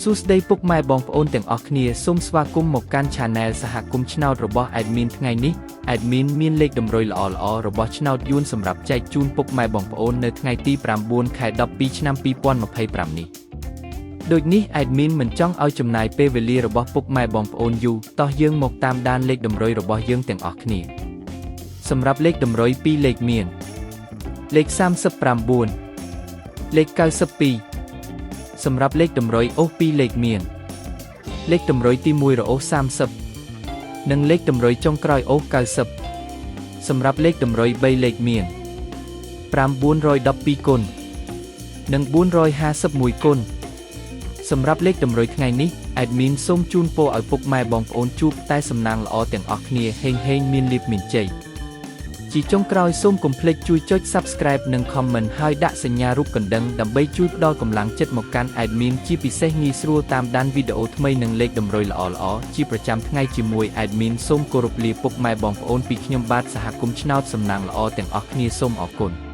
សួស្តីពុកម៉ែបងប្អូនទាំងអស់គ្នាសូមស្វាគមន៍មកកាន់ Channel សហគមន៍ឆ្នោតរបស់ Admin ថ្ងៃនេះ Admin មានលេខតម្រុយល្អៗរបស់ឆ្នោតយួនសម្រាប់ចែកជូនពុកម៉ែបងប្អូននៅថ្ងៃទី9 ខែ 12 ឆ្នាំ 2025 នេះដូចនេះ Admin មិនចង់ឲ្យចំណាយពេលវេលារបស់ពុកម៉ែបងប្អូនយូរតោះយើងមកតាមដានលេខតម្រុយរបស់យើងទាំងអស់គ្នាសម្រាប់លេខតម្រុយ2លេខមានលេខ39លេខ92សម្រាប់លេខតម្រុយអូស2លេខមានលេខតម្រុយទី1រអូស30និងលេខតម្រុយចុងក្រោយអូស90សម្រាប់លេខតម្រុយ3លេខមាន912គុណនិង451គុណសម្រាប់លេខតម្រុយថ្ងៃនេះ Admin សូមជូនពរឲ្យពុកម៉ែបងប្អូនជួបតែសំណាងល្អទាំងអស់គ្នាហេងមានលាភមានជ័យជាចុងក្រោយសូមកុំភ្លេចជួយចុច Subscribe និង Comment ហើយដាក់សញ្ញារូបកណ្ដឹងដើម្បីជួយផ្ដល់កម្លាំងចិត្តមកកាន់ Admin ជាពិសេសងាយស្រួលតាមដានវីដេអូថ្មីនិងលេខតម្រុយល្អៗជាប្រចាំថ្ងៃជាមួយ Admin សូមគោរពលាពុកម៉ែបងប្អូនពីខ្ញុំបាទសហគមន៍ឆ្នោតសំណាងល្អទាំងអស់គ្នាសូមអរគុណ